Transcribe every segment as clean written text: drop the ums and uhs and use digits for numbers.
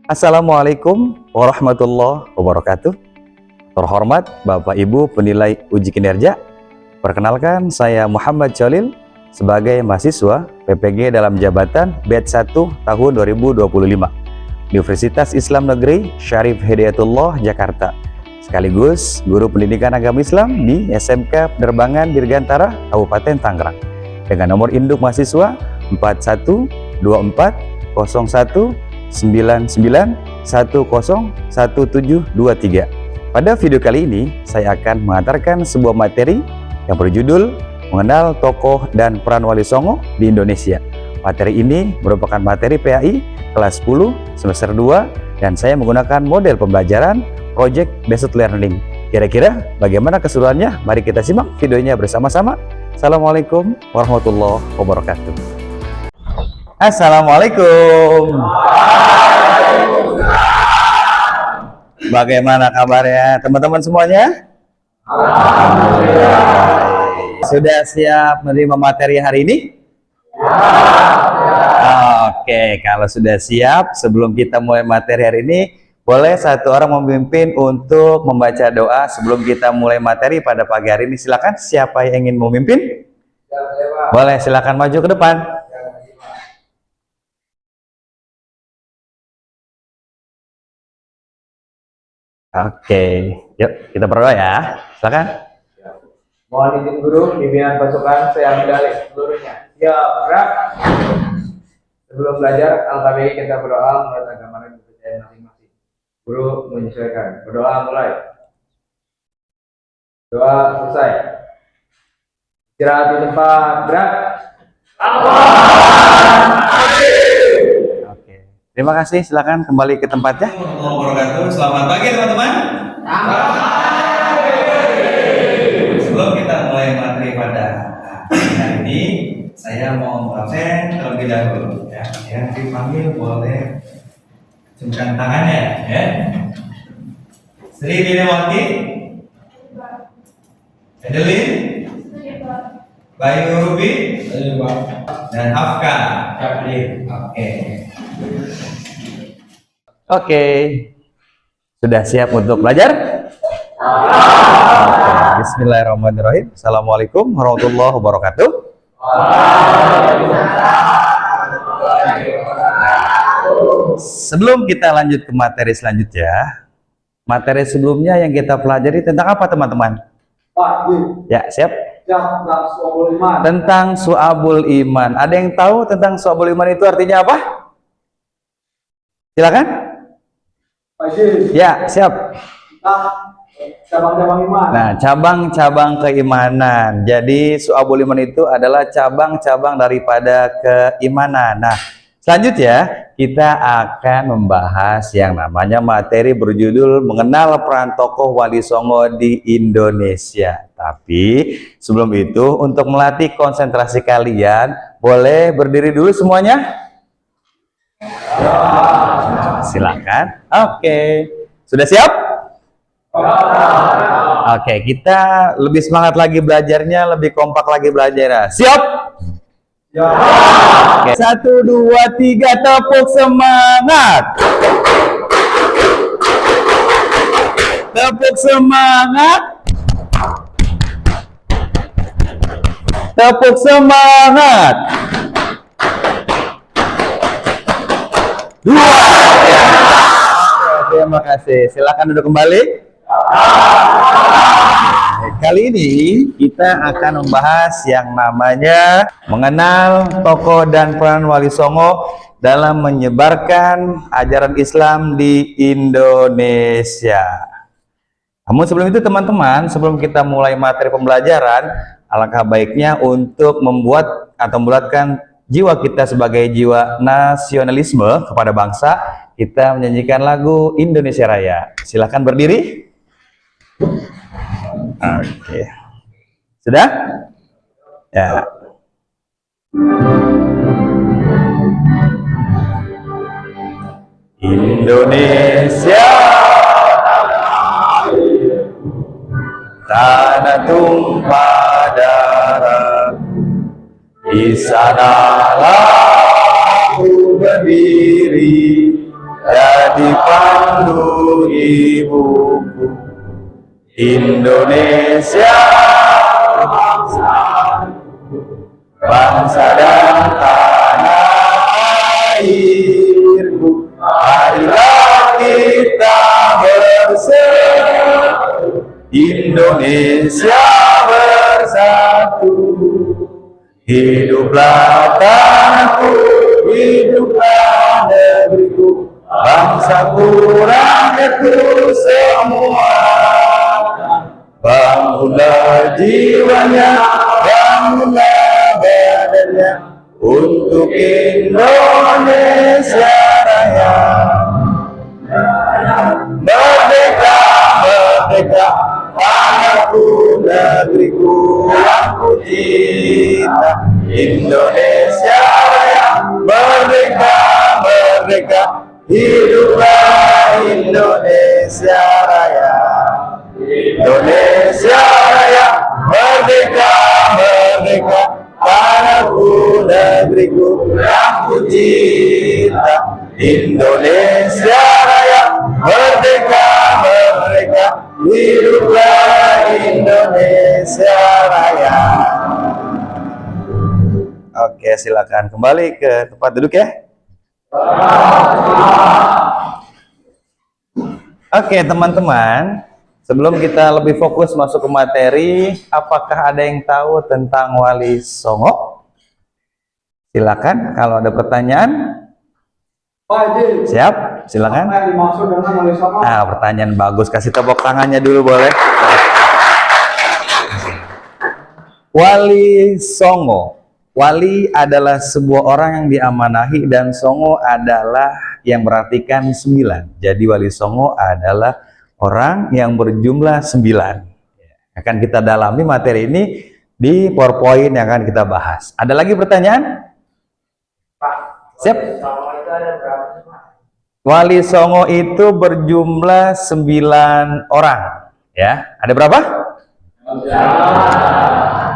Assalamualaikum warahmatullahi wabarakatuh. Terhormat Bapak Ibu penilai uji kinerja, perkenalkan saya Muhammad Cholil sebagai mahasiswa PPG dalam jabatan batch 1 tahun 2025 Universitas Islam Negeri Syarif Hidayatullah Jakarta, sekaligus guru pendidikan agama Islam di SMK Penerbangan Dirgantara Kabupaten Tangerang dengan nomor induk mahasiswa 41240199101723. Pada video kali ini saya akan mengantarkan sebuah materi yang berjudul Mengenal Tokoh dan Peran Wali Songo di Indonesia. Materi ini merupakan materi PAI kelas 10 semester 2 dan saya menggunakan model pembelajaran Project Based Learning. Kira-kira bagaimana keseluruhannya? Mari kita simak videonya bersama-sama. Assalamualaikum warahmatullahi wabarakatuh. Assalamualaikum. Bagaimana kabarnya teman-teman semuanya? Alhamdulillah. Sudah siap menerima materi hari ini? Oke, kalau sudah siap, sebelum kita mulai materi hari ini, boleh satu orang memimpin untuk membaca doa sebelum kita mulai materi pada pagi hari ini. Silakan, siapa yang ingin memimpin? Boleh, silakan maju ke depan. Oke, yuk kita berdoa ya. Silakan. Mohon izin guru, pimpinan pasukan saya ambil alih seluruhnya. Siap, gerak. Sebelum belajar, Al-Tabi'i kita berdoa menurut agama dan kepercayaan masing-masing. Guru menyesuaikan. Berdoa mulai. Doa selesai. Istirahat di tempat, gerak. Oke, terima kasih. Silakan kembali ke tempatnya. Selamat pagi teman-teman. Sebelum kita mulai materi pada hari ini, saya mau absen terlebih dahulu. Ya, yang dipanggil boleh acungkan tangannya, ya. Sri Dinewati, Adeline, Bayu Ruby, dan Afka. Oke, sudah siap untuk belajar? Oke, bismillahirrahmanirrahim. Assalamualaikum warahmatullahi wabarakatuh. Sebelum kita lanjut ke materi selanjutnya, materi sebelumnya yang kita pelajari tentang apa teman-teman? Ya, siap. Tentang Su'abul Iman. Ada yang tahu tentang Su'abul Iman itu artinya apa? Silakan. Ya, siap. Cabang-cabang iman. Nah, cabang-cabang keimanan. Jadi Su'abul Iman itu adalah cabang-cabang daripada keimanan. Nah, selanjutnya kita akan membahas yang namanya materi berjudul Mengenal Peran Tokoh Wali Songo di Indonesia. Tapi sebelum itu, untuk melatih konsentrasi kalian, boleh berdiri dulu semuanya? Silakan. Oke, sudah siap? Oke, kita lebih semangat lagi belajarnya, lebih kompak lagi belajarnya. Siap? Oke. 1, 2, 3, tepuk semangat. Tepuk semangat. Tepuk semangat. 2. Terima kasih. Silakan duduk kembali. Kali ini kita akan membahas yang namanya mengenal tokoh dan peran Wali Songo dalam menyebarkan ajaran Islam di Indonesia. Namun sebelum itu teman-teman, sebelum kita mulai materi pembelajaran, alangkah baiknya untuk membuat atau membulatkan jiwa kita sebagai jiwa nasionalisme kepada bangsa, kita menyanyikan lagu Indonesia Raya. Silahkan berdiri. Oke. Sudah? Ya. Indonesia tanah tumpah darah, di sanalah ku berdiri, jadi Indonesia bangsa dan tanah airku, marilah kita bersatu, Indonesia bersatu. Hiduplah tanahku, hiduplah negeriku, bangsaku, rakyatku semua. Bangunlah jiwanya, bangunlah badannya, untuk Indonesia Raya. Merdeka, merdeka, tanahku, negeriku yang ku cinta, Indonesia Raya. Merdeka, merdeka, hiduplah Indonesia Raya. Indonesia Raya, merdeka, merdeka, tanahku, negeriku yang ku cinta, Indonesia Raya. Merdeka, merdeka, hiduplah Indonesia Raya. Oke, silakan kembali ke tempat duduk ya. Oke, teman-teman, sebelum kita lebih fokus masuk ke materi, apakah ada yang tahu tentang Wali Songo? Silakan, kalau ada pertanyaan. Siap, silakan. Apa yang dimaksud dengan Wali Songo? Nah, pertanyaan bagus, kasih tepuk tangannya dulu boleh. Wali Songo. Wali adalah sebuah orang yang diamanahi, dan Songo adalah yang berartikan 9. Jadi Wali Songo adalah orang yang berjumlah 9. Akan kita dalami materi ini di PowerPoint yang akan kita bahas. Ada lagi pertanyaan? Siap. Wali Songo itu berjumlah 9 orang. Ya, ada berapa?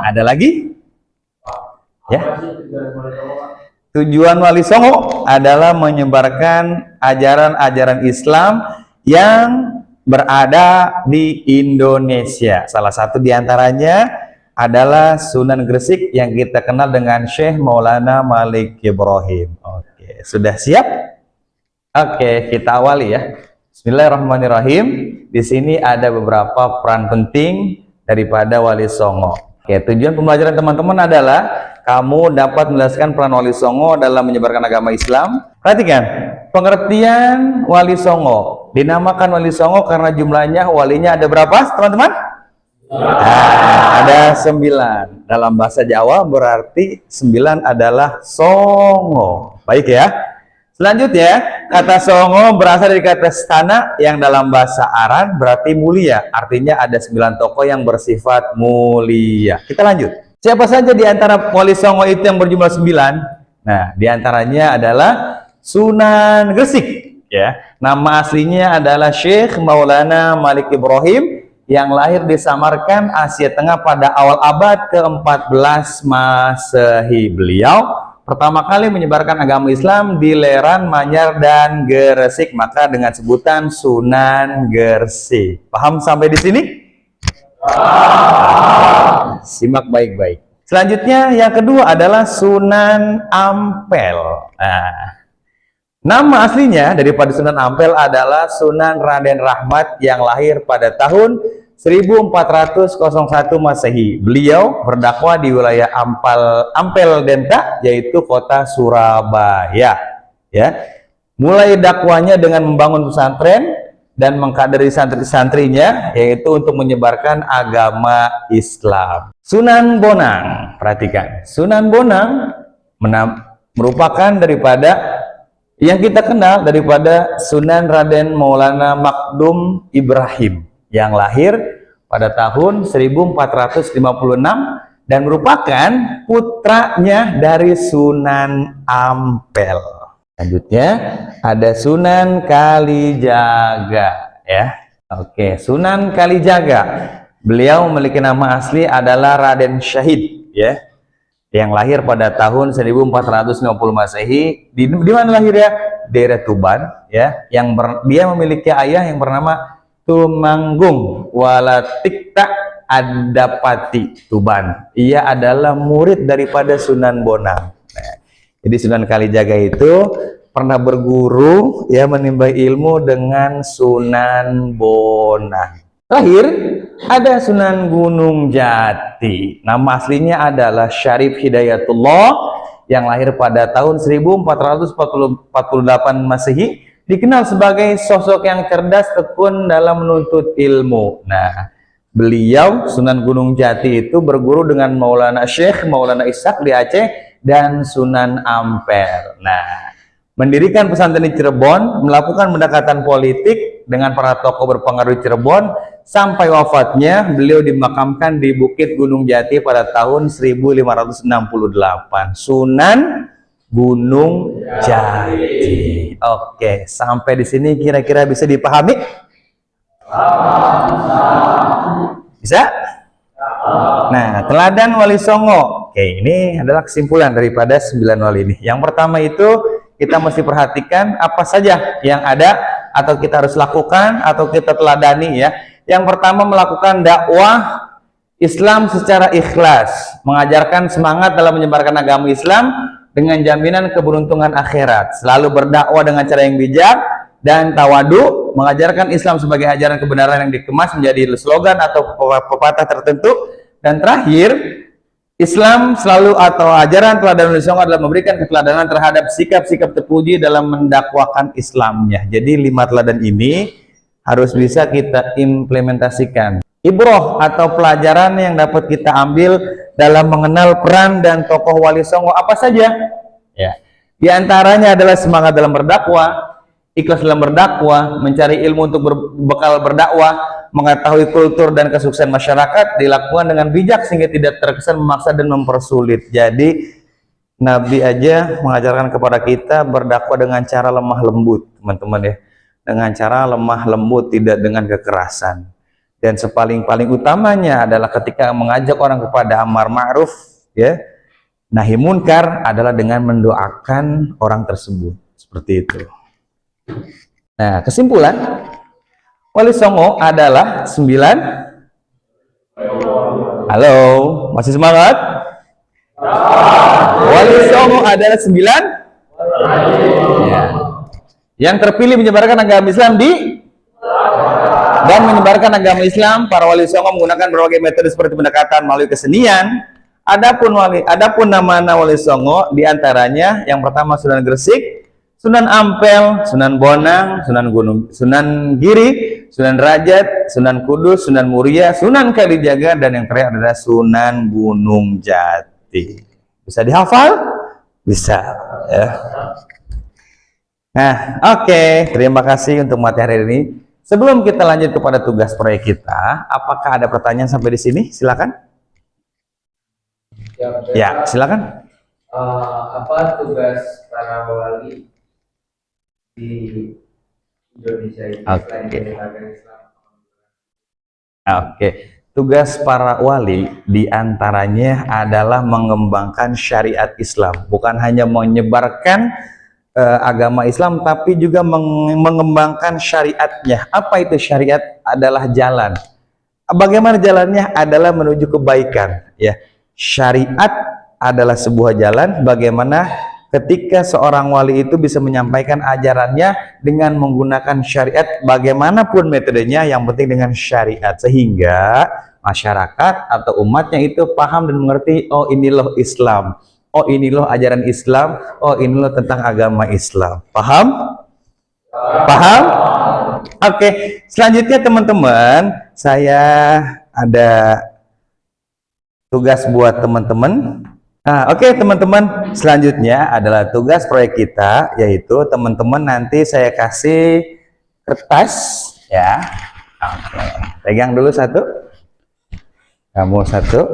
Ada lagi? Ya. Tujuan Wali Songo adalah menyebarkan ajaran-ajaran Islam yang berada di Indonesia. Salah satu diantaranya adalah Sunan Gresik yang kita kenal dengan Syekh Maulana Malik Ibrahim. Oke, sudah siap? Oke, kita awali ya. Bismillahirrahmanirrahim. Di sini ada beberapa peran penting daripada Wali Songo. Oke, tujuan pembelajaran teman-teman adalah kamu dapat menjelaskan peran Wali Songo dalam menyebarkan agama Islam. Perhatikan, pengertian Wali Songo. Dinamakan Wali Songo karena jumlahnya walinya ada berapa, teman-teman? Nah, ada 9. Dalam bahasa Jawa berarti 9 adalah Songo. Baik ya. Selanjutnya, kata Songo berasal dari kata stana yang dalam bahasa Arab berarti mulia. Artinya ada 9 tokoh yang bersifat mulia. Kita lanjut. Siapa saja di antara Wali Songo itu yang berjumlah 9? Nah, di antaranya adalah Sunan Gresik. Ya, nama aslinya adalah Syekh Maulana Malik Ibrahim yang lahir di Samarkand, Asia Tengah pada awal abad ke-14 Masehi. Beliau pertama kali menyebarkan agama Islam di Leran, Manyar, dan Gresik, maka dengan sebutan Sunan Gresik. Paham sampai di sini? Simak baik-baik. Selanjutnya yang kedua adalah Sunan Ampel. Nah, nama aslinya daripada Sunan Ampel adalah Sunan Raden Rahmat yang lahir pada tahun 1401 Masehi. Beliau berdakwah di wilayah Ampel Denta, yaitu kota Surabaya. Ya, mulai dakwahnya dengan membangun pesantren dan mengkaderi santri-santrinya, yaitu untuk menyebarkan agama Islam. Sunan Bonang, perhatikan, Sunan Bonang merupakan daripada yang kita kenal daripada Sunan Raden Maulana Makdum Ibrahim yang lahir pada tahun 1456 dan merupakan putranya dari Sunan Ampel. Selanjutnya ada Sunan Kalijaga ya. Oke, Sunan Kalijaga. Beliau memiliki nama asli adalah Raden Syahid ya. Yang lahir pada tahun 1450 Masehi. Di mana lahirnya? Daerah Tuban ya. Dia memiliki ayah yang bernama Tumanggung Walatikta Adapati Tuban. Ia adalah murid daripada Sunan Bonang. Nah, jadi Sunan Kalijaga itu pernah berguru ya, menimba ilmu dengan Sunan Bonang. Terakhir ada Sunan Gunung Jati. Nama aslinya adalah Syarif Hidayatullah yang lahir pada tahun 1448 Masehi, dikenal sebagai sosok yang cerdas tekun dalam menuntut ilmu. Nah, beliau Sunan Gunung Jati itu berguru dengan Maulana Syekh Maulana Ishaq di Aceh dan Sunan Ampel. Nah, mendirikan pesantren di Cirebon, melakukan pendekatan politik dengan para tokoh berpengaruh di Cirebon, sampai wafatnya beliau dimakamkan di Bukit Gunung Jati pada tahun 1568. Sunan Gunung Jati. Oke, sampai di sini kira-kira bisa dipahami? Bisa? Nah, teladan Wali Songo. Oke, ini adalah kesimpulan daripada 9 wali ini. Yang pertama itu kita mesti perhatikan apa saja yang ada atau kita harus lakukan atau kita teladani ya. Yang pertama, melakukan dakwah Islam secara ikhlas, mengajarkan semangat dalam menyebarkan agama Islam dengan jaminan keberuntungan akhirat, selalu berdakwah dengan cara yang bijak dan tawadu, mengajarkan Islam sebagai ajaran kebenaran yang dikemas menjadi slogan atau pepatah tertentu. Dan terakhir, Islam selalu atau ajaran teladan Wali Songo adalah memberikan keteladanan terhadap sikap-sikap terpuji dalam mendakwakan Islamnya. Jadi 5 teladan ini harus bisa kita implementasikan. Ibroh atau pelajaran yang dapat kita ambil dalam mengenal peran dan tokoh Wali Songo apa saja? Ya. Di antaranya adalah semangat dalam berdakwah, ikhlas dalam berdakwah, mencari ilmu untuk berbekal berdakwah, mengetahui kultur dan kesuksesan masyarakat, dilakukan dengan bijak sehingga tidak terkesan memaksa dan mempersulit. Jadi Nabi aja mengajarkan kepada kita berdakwah dengan cara lemah lembut, teman-teman ya. Dengan cara lemah lembut, tidak dengan kekerasan. Dan sepaling-paling utamanya adalah ketika mengajak orang kepada amar ma'ruf ya, nahi munkar adalah dengan mendoakan orang tersebut. Seperti itu. Nah, kesimpulan, Wali Songo adalah 9. Halo, masih semangat? Wali Songo adalah 9 ya, yang terpilih menyebarkan agama Islam dan menyebarkan agama Islam. Para Wali Songo menggunakan berbagai metode seperti pendekatan melalui kesenian. Adapun nama-nama Wali Songo diantaranya yang pertama Sunan Gresik, Sunan Ampel, Sunan Bonang, Sunan Giri, Sunan Derajat, Sunan Kudus, Sunan Muria, Sunan Kalijaga, dan yang terakhir adalah Sunan Gunung Jati. Bisa dihafal? Bisa ya. Nah, oke, terima kasih untuk materi ini. Sebelum kita lanjut kepada tugas proyek kita, apakah ada pertanyaan sampai di sini? Silakan. Ya, silakan. Apa tugas para wali di Indonesia itu selain menyebarkan Islam? Oke, tugas para wali diantaranya adalah mengembangkan syariat Islam, bukan hanya menyebarkan agama Islam, tapi juga mengembangkan syariatnya. Apa itu syariat? Adalah jalan. Bagaimana jalannya? Adalah menuju kebaikan. Ya, syariat adalah sebuah jalan. Bagaimana ketika seorang wali itu bisa menyampaikan ajarannya dengan menggunakan syariat, bagaimanapun metodenya, yang penting dengan syariat, sehingga masyarakat atau umatnya itu paham dan mengerti, oh ini loh Islam, oh ini loh ajaran Islam, oh ini loh tentang agama Islam. Paham? Paham? Oke, selanjutnya teman-teman, saya ada tugas buat teman-teman. Nah, oke teman-teman, selanjutnya adalah tugas proyek kita, yaitu teman-teman nanti saya kasih kertas ya. Oke, pegang dulu satu, kamu satu,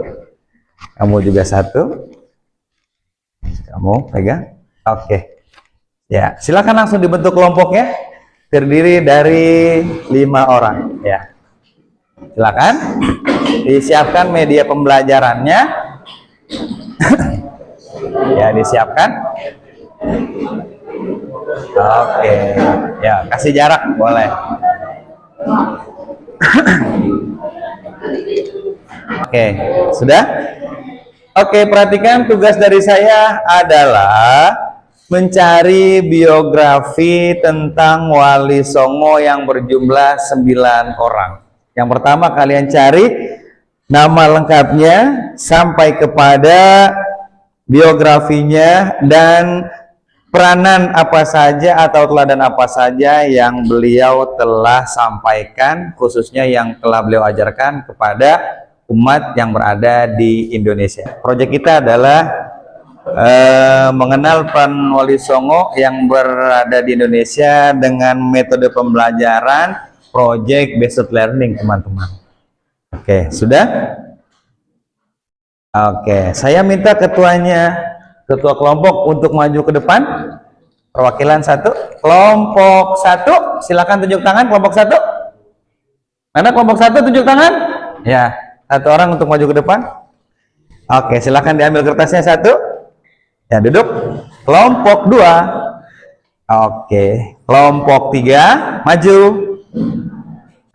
kamu juga satu, kamu pegang. Oke ya, silakan langsung dibentuk kelompoknya, terdiri dari 5 orang ya. Silakan disiapkan media pembelajarannya. Ya, disiapkan. Oke ya, kasih jarak boleh. Oke, sudah? Oke, perhatikan tugas dari saya adalah mencari biografi tentang Wali Songo yang berjumlah 9 orang. Yang pertama kalian cari nama lengkapnya sampai kepada biografinya dan peranan apa saja atau teladan apa saja yang beliau telah sampaikan, khususnya yang telah beliau ajarkan kepada umat yang berada di Indonesia. Proyek kita adalah mengenal peran Wali Songo yang berada di Indonesia dengan metode pembelajaran project based learning, teman-teman. Oke, sudah? Oke, saya minta ketuanya, ketua kelompok untuk maju ke depan. Perwakilan 1, kelompok 1, silakan tunjuk tangan. Kelompok 1, mana kelompok 1 tunjuk tangan? Ya, 1 orang untuk maju ke depan. Oke, silakan diambil kertasnya 1. Ya, duduk. Kelompok 2. Oke, kelompok 3 maju.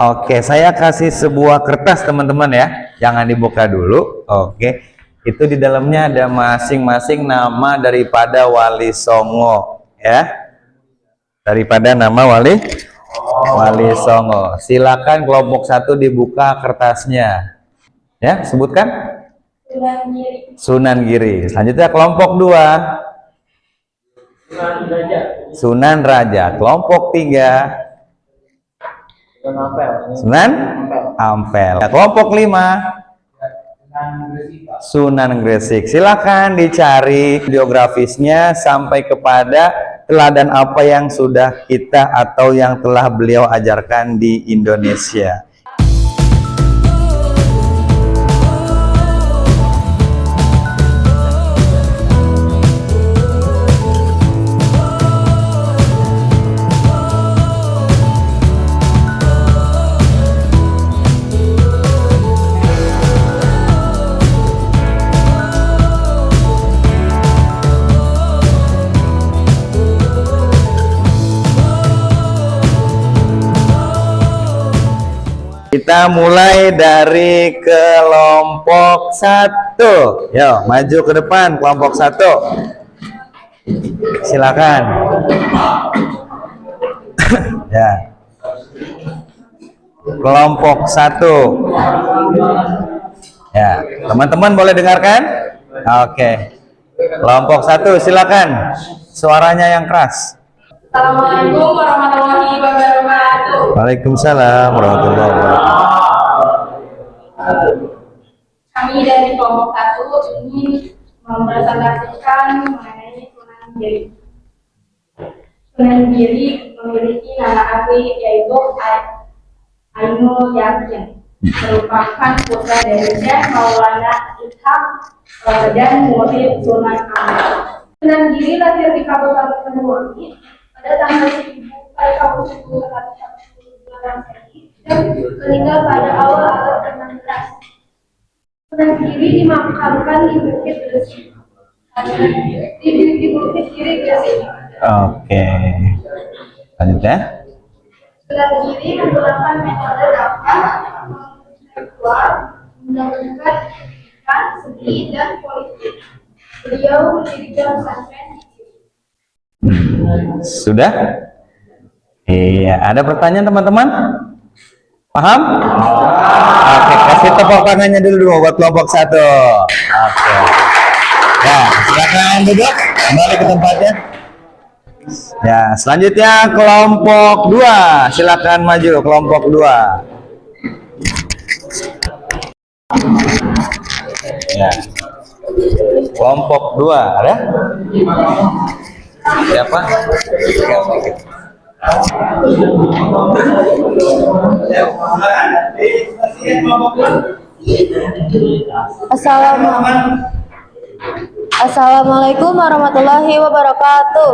Oke, saya kasih sebuah kertas, teman-teman ya. Jangan dibuka dulu. Oke. Itu di dalamnya ada masing-masing nama daripada Wali Songo ya. Daripada nama Wali Songo. Silakan kelompok 1 dibuka kertasnya. Ya, sebutkan. Sunan Giri. Selanjutnya kelompok 2. Sunan Raja. Kelompok 3. Sunan Ampel. Kelompok 5. Sunan Gresik. Silakan dicari biografisnya sampai kepada teladan apa yang sudah kita atau yang telah beliau ajarkan di Indonesia. Kita mulai dari kelompok 1. Yo, maju ke depan kelompok 1. Silakan. Ya. Kelompok 1. Ya, teman-teman boleh dengarkan? Oke. Kelompok 1, silakan. Suaranya yang keras. Assalamualaikum warahmatullahi wabarakatuh. Waalaikumsalam warahmatullahi wabarakatuh. Kami dari kelompok 1 ingin mempresentasikan mengenai Sunan Giri. Sunan Giri memiliki nama asli yaitu Ainul Yakin, merupakan putra dari Syekh Maulana Ishaq dan murid Sunan Ampel. Sunan Giri lahir di Kabupaten Banyuwangi pada tanggal 10 dan meninggal pada awal abad 16. Sunan Giri dimakamkan di Bukit Gresik. Di Bukit Giri Gresik. Oke. Lanjut ya. Sunan Giri menggunakan metode dakwah intelektual, menggabungkan pendidikan, seni, dan politik. Beliau mendirikan pesantren di Giri. Sudah? Iya, ada pertanyaan teman-teman? Paham? Oke, kasih tepuk tangannya dulu buat kelompok 1. Oke. Ya, silakan duduk, kembali ke tempatnya. Ya, selanjutnya kelompok 2. Silakan maju kelompok 2. Ya. Kelompok 2 ada? Siapa? Oke. Assalamualaikum warahmatullahi wabarakatuh.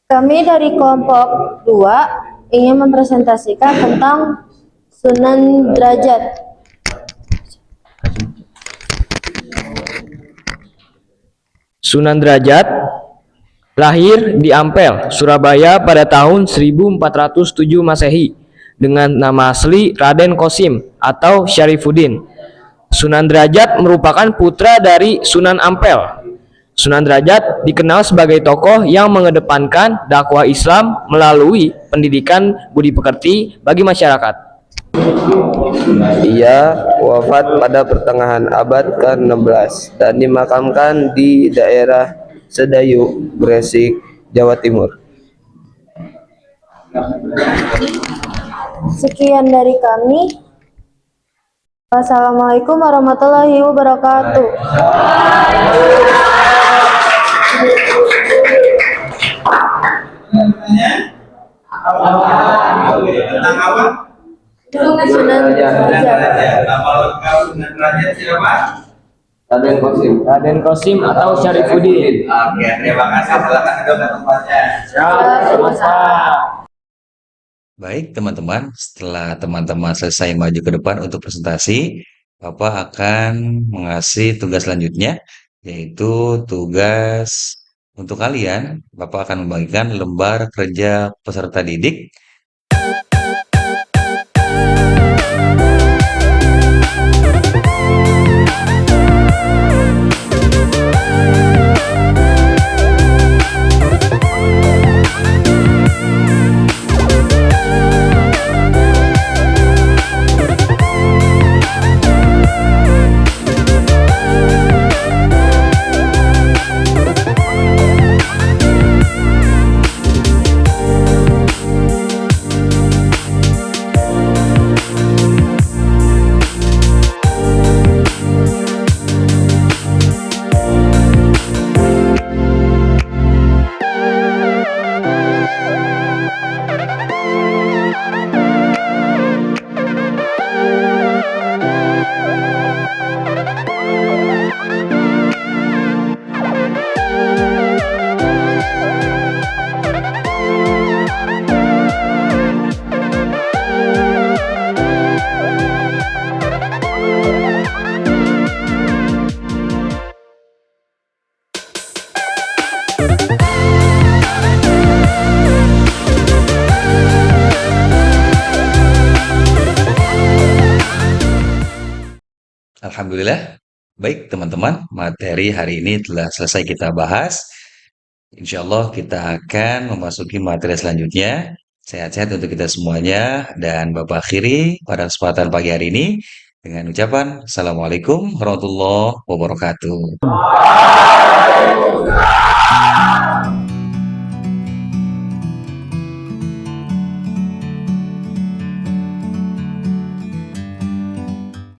Kami dari kelompok 2 ingin mempresentasikan tentang Sunan Derajat. Sunan Derajat Lahir di Ampel, Surabaya pada tahun 1407 Masehi dengan nama asli Raden Qasim atau Syarifuddin. Sunan Derajat merupakan putra dari Sunan Ampel. Sunan Derajat dikenal sebagai tokoh yang mengedepankan dakwah Islam melalui pendidikan budi pekerti bagi masyarakat. Ia wafat pada pertengahan abad ke-16 dan dimakamkan di daerah Sedayu, Gresik, Jawa Timur. Sekian dari kami. Wassalamualaikum warahmatullahi wabarakatuh. Tentang apa? Sunan Derajat. Nama lengkap Sunan Derajat siapa? Raden Qasim. Raden Qasim atau Syarifuddin. Oke, terima kasih. Silakan duduk ke tempatnya. Baik teman-teman, setelah teman-teman selesai maju ke depan untuk presentasi, Bapak akan mengasih tugas selanjutnya, yaitu tugas untuk kalian. Bapak akan membagikan lembar kerja peserta didik. Alhamdulillah. Baik teman-teman, materi hari ini telah selesai kita bahas. Insya Allah kita akan memasuki materi selanjutnya. Sehat-sehat untuk kita semuanya. Dan Bapak akhiri pada kesempatan pagi hari ini dengan ucapan Assalamualaikum warahmatullahi wabarakatuh.